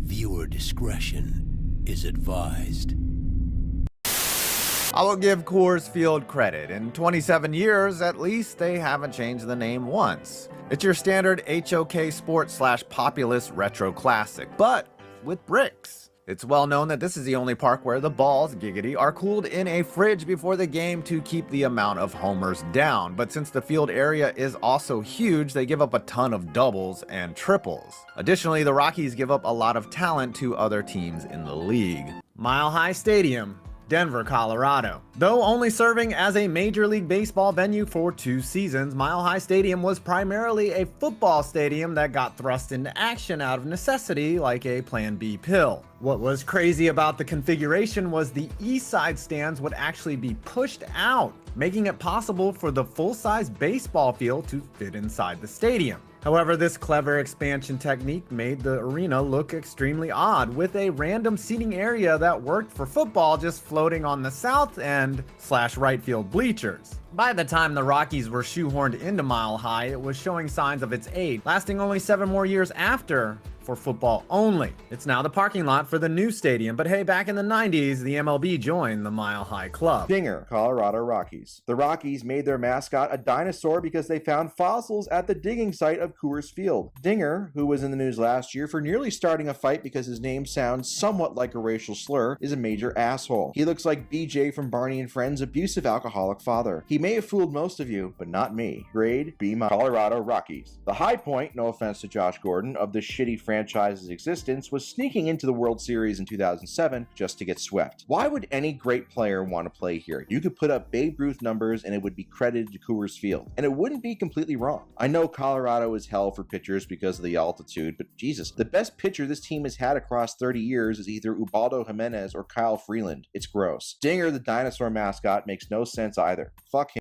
Viewer discretion is advised. I will give Coors Field credit. In 27 years, at least, they haven't changed the name once. It's your standard HOK Sport/populist retro classic, but with bricks. It's well known that this is the only park where the balls, giggity, are cooled in a fridge before the game to keep the amount of homers down. But since the field area is also huge, they give up a ton of doubles and triples. Additionally, the Rockies give up a lot of talent to other teams in the league. Mile High Stadium, Denver, Colorado. Though only serving as a Major League Baseball venue for 2 seasons, Mile High Stadium was primarily a football stadium that got thrust into action out of necessity like a Plan B pill. What was crazy about the configuration was the east side stands would actually be pushed out, making it possible for the full-size baseball field to fit inside the stadium. However, this clever expansion technique made the arena look extremely odd, with a random seating area that worked for football just floating on the south end / right field bleachers. By the time the Rockies were shoehorned into Mile High, it was showing signs of its age, lasting only 7 more years after for football only. It's now the parking lot for the new stadium, but hey, back in the 90s, the MLB joined the Mile High Club. Dinger, Colorado Rockies. The Rockies made their mascot a dinosaur because they found fossils at the digging site of Coors Field. Dinger, who was in the news last year for nearly starting a fight because his name sounds somewhat like a racial slur, is a major asshole. He looks like BJ from Barney and Friends' abusive alcoholic father. He may have fooled most of you, but not me. Grade B-, Colorado Rockies. The high point, no offense to Josh Gordon, of this shitty franchise's existence was sneaking into the World Series in 2007 just to get swept. Why would any great player want to play here? You could put up Babe Ruth numbers and it would be credited to Coors Field, and it wouldn't be completely wrong. I know Colorado is hell for pitchers because of the altitude, but Jesus, the best pitcher this team has had across 30 years is either Ubaldo Jimenez or Kyle Freeland. It's gross. Dinger, the dinosaur mascot, makes no sense either. Fuck him.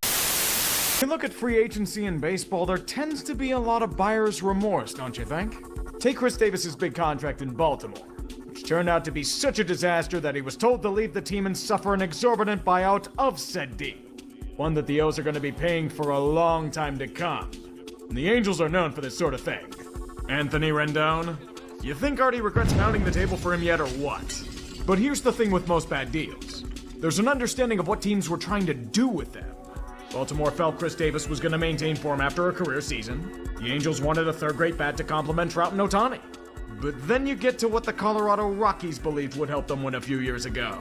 When you look at free agency in baseball, there tends to be a lot of buyer's remorse, don't you think? Take Chris Davis's big contract in Baltimore, which turned out to be such a disaster that he was told to leave the team and suffer an exorbitant buyout of said deal. One that the O's are going to be paying for a long time to come. And the Angels are known for this sort of thing. Anthony Rendon? You think Artie regrets pounding the table for him yet or what? But here's the thing with most bad deals. There's an understanding of what teams were trying to do with them. Baltimore felt Chris Davis was going to maintain form after a career season. The Angels wanted a third-rate bat to complement Trout and Ohtani. But then you get to what the Colorado Rockies believed would help them win a few years ago.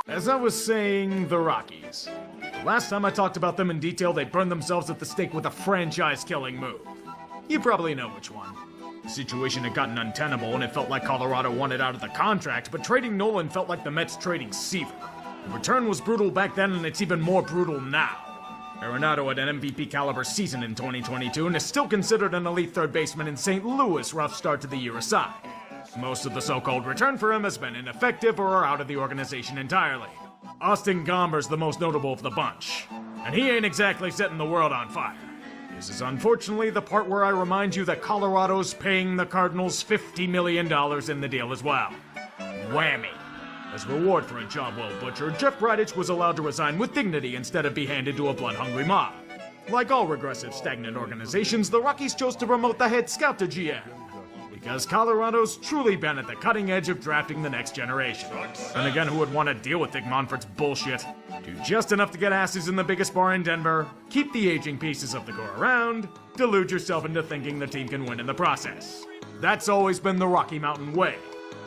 As I was saying, the Rockies. Last time I talked about them in detail, they burned themselves at the stake with a franchise-killing move. You probably know which one. The situation had gotten untenable, and it felt like Colorado wanted out of the contract, but trading Nolan felt like the Mets trading Seaver. The return was brutal back then, and it's even more brutal now. Arenado had an MVP-caliber season in 2022, and is still considered an elite third baseman in St. Louis, rough start to the year aside. Most of the so-called return for him has been ineffective or out of the organization entirely. Austin Gomber's the most notable of the bunch, and he ain't exactly setting the world on fire. This is unfortunately the part where I remind you that Colorado's paying the Cardinals $50 million in the deal as well. Whammy. As reward for a job well butchered, Jeff Bridich was allowed to resign with dignity instead of be handed to a blood-hungry mob. Like all regressive, stagnant organizations, the Rockies chose to promote the head scout to GM. Because Colorado's truly been at the cutting edge of drafting the next generation. And again, who would want to deal with Dick Monfort's bullshit? Do just enough to get asses in the biggest bar in Denver, keep the aging pieces of the core around, delude yourself into thinking the team can win in the process. That's always been the Rocky Mountain way,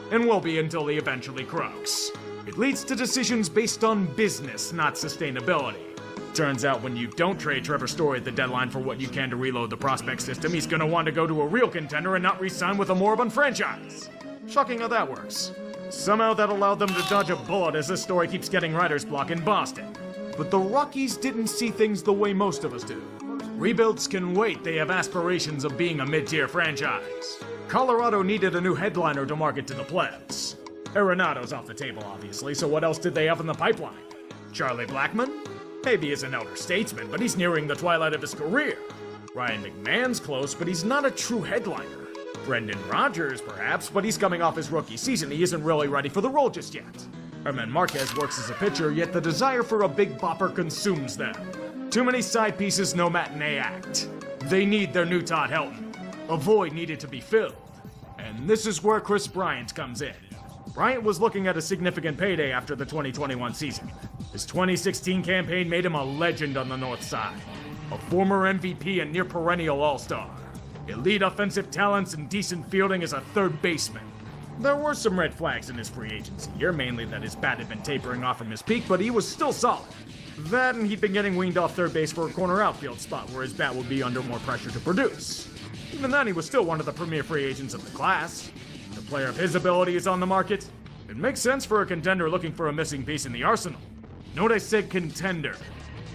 and will be until he eventually croaks. It leads to decisions based on business, not sustainability. Turns out when you don't trade Trevor Story at the deadline for what you can to reload the prospect system, he's gonna want to go to a real contender and not re-sign with a moribund franchise. Shocking how that works. Somehow that allowed them to dodge a bullet as this story keeps getting writer's block in Boston. But the Rockies didn't see things the way most of us do. Rebuilds can wait, they have aspirations of being a mid-tier franchise. Colorado needed a new headliner to market to the plebs. Arenado's off the table, obviously, so what else did they have in the pipeline? Charlie Blackmon? Maybe he's an elder statesman, but he's nearing the twilight of his career. Ryan McMahon's close, but he's not a true headliner. Brendan Rodgers, perhaps, but he's coming off his rookie season. He isn't really ready for the role just yet. Herman Marquez works as a pitcher, yet the desire for a big bopper consumes them. Too many side pieces, no matinee act. They need their new Todd Helton. A void needed to be filled. And this is where Chris Bryant comes in. Bryant was looking at a significant payday after the 2021 season. His 2016 campaign made him a legend on the North Side. A former MVP and near-perennial All-Star. Elite offensive talents and decent fielding as a third baseman. There were some red flags in his free agency year, mainly that his bat had been tapering off from his peak, but he was still solid. That and he'd been getting weaned off third base for a corner outfield spot where his bat would be under more pressure to produce. Even then, he was still one of the premier free agents of the class. The player of his ability is on the market. It makes sense for a contender looking for a missing piece in the arsenal. Note I said contender.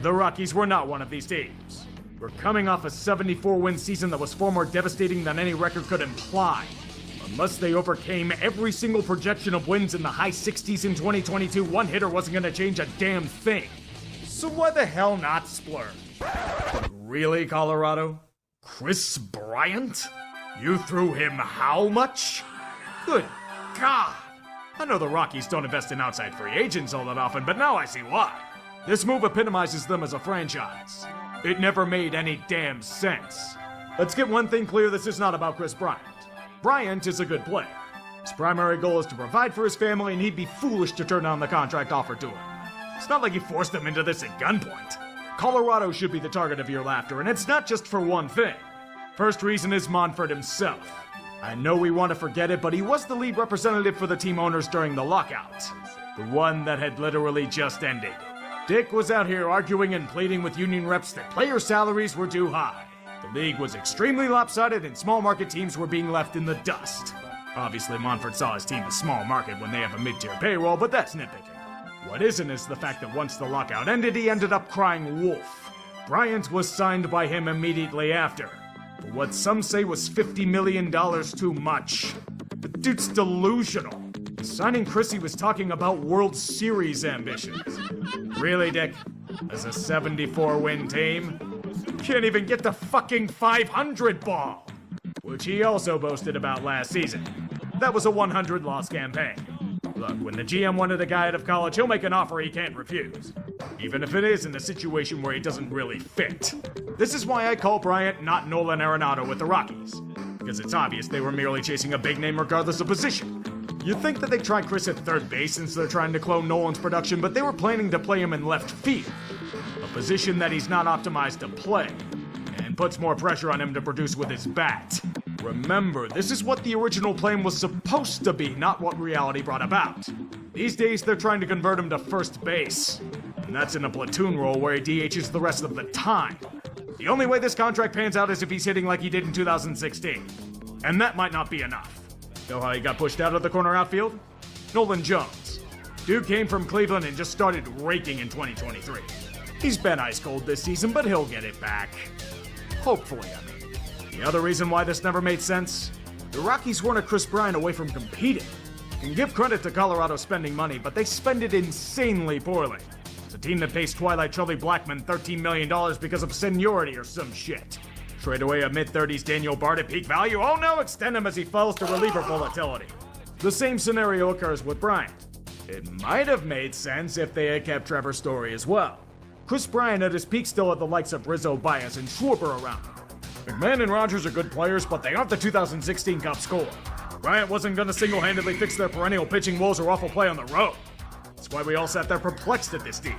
The Rockies were not one of these teams. We're coming off a 74-win season that was far more devastating than any record could imply. Unless they overcame every single projection of wins in the high 60s in 2022, one hitter wasn't going to change a damn thing. So why the hell not splurge? Really, Colorado? Chris Bryant? You threw him how much? Good God! I know the Rockies don't invest in outside free agents all that often, but now I see why. This move epitomizes them as a franchise. It never made any damn sense. Let's get one thing clear, this is not about Chris Bryant. Bryant is a good player. His primary goal is to provide for his family, and he'd be foolish to turn down the contract offered to him. It's not like he forced them into this at gunpoint. Colorado should be the target of your laughter, and it's not just for one thing. First reason is Monfort himself. I know we want to forget it, but he was the lead representative for the team owners during the lockout. The one that had literally just ended. Dick was out here arguing and pleading with union reps that player salaries were too high. The league was extremely lopsided and small market teams were being left in the dust. Obviously, Monfort saw his team as small market when they have a mid-tier payroll, but that's nitpicking. What isn't is the fact that once the lockout ended, he ended up crying wolf. Bryant was signed by him immediately after. For what some say was $50 million too much. The dude's delusional. Signing Chris, he was talking about World Series ambitions. Really, Dick? As a 74-win team? Can't even get the fucking 500 ball! Which he also boasted about last season. That was a 100-loss campaign. Look, when the GM wanted a guy out of college, he'll make an offer he can't refuse. Even if it is in a situation where he doesn't really fit. This is why I call Bryant not Nolan Arenado with the Rockies. Because it's obvious they were merely chasing a big name regardless of position. You'd think that they'd try Chris at third base since they're trying to clone Nolan's production, but they were planning to play him in left field. A position that he's not optimized to play. And puts more pressure on him to produce with his bat. Remember, this is what the original plan was supposed to be, not what reality brought about. These days, they're trying to convert him to first base. And that's in a platoon role where he DHs the rest of the time. The only way this contract pans out is if he's hitting like he did in 2016. And that might not be enough. Know how he got pushed out of the corner outfield? Nolan Jones. Dude came from Cleveland and just started raking in 2023. He's been ice cold this season, but he'll get it back. Hopefully, I mean. The other reason why this never made sense? The Rockies weren't a Chris Bryant away from competing. You can give credit to Colorado spending money, but they spend it insanely poorly. It's a team that pays Twilight Charlie Blackmon $13 million because of seniority or some shit. Trade away a mid-30s Daniel Bard at peak value. Oh no, extend him as he falls to reliever volatility. The same scenario occurs with Bryant. It might have made sense if they had kept Trevor Story as well. Chris Bryant at his peak still had the likes of Rizzo, Baez, and Schwarber around him. McMahon and Rogers are good players, but they aren't the 2016 Cup score. Bryant wasn't going to single-handedly fix their perennial pitching woes or awful play on the road. That's why we all sat there perplexed at this deal.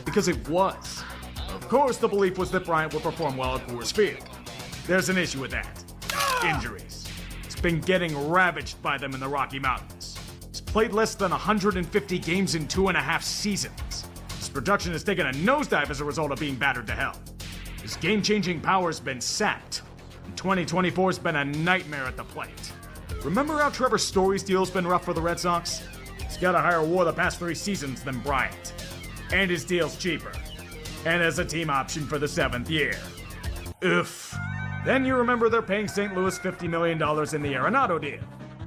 Because it was. Of course, the belief was that Bryant would perform well at Coors Field. There's an issue with that. Injuries. He's been getting ravaged by them in the Rocky Mountains. He's played less than 150 games in 2.5 seasons. His production has taken a nosedive as a result of being battered to hell. His game-changing power's been sapped, and 2024's been a nightmare at the plate. Remember how Trevor Story's deal's been rough for the Red Sox? He's got a higher WAR the past 3 seasons than Bryant. And his deal's cheaper. And as a team option for the 7th year. Oof. Then you remember they're paying St. Louis $50 million in the Arenado deal.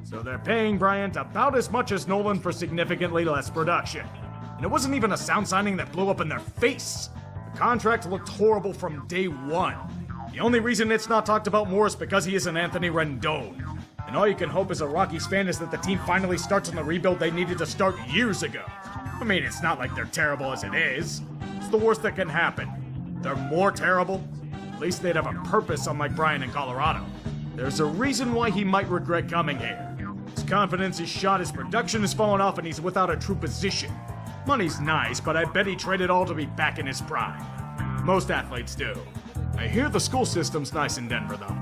So they're paying Bryant about as much as Nolan for significantly less production. And it wasn't even a sound signing that blew up in their face. The contract looked horrible from day one. The only reason it's not talked about more is because he isn't Anthony Rendon. And all you can hope as a Rockies fan is that the team finally starts on the rebuild they needed to start years ago. I mean, it's not like they're terrible as it is. It's the worst that can happen. They're more terrible. At least they'd have a purpose, unlike Brian in Colorado. There's a reason why he might regret coming here. His confidence is shot, his production has fallen off, and he's without a true position. Money's nice, but I bet he traded all to be back in his prime. Most athletes do. I hear the school system's nice in Denver, though.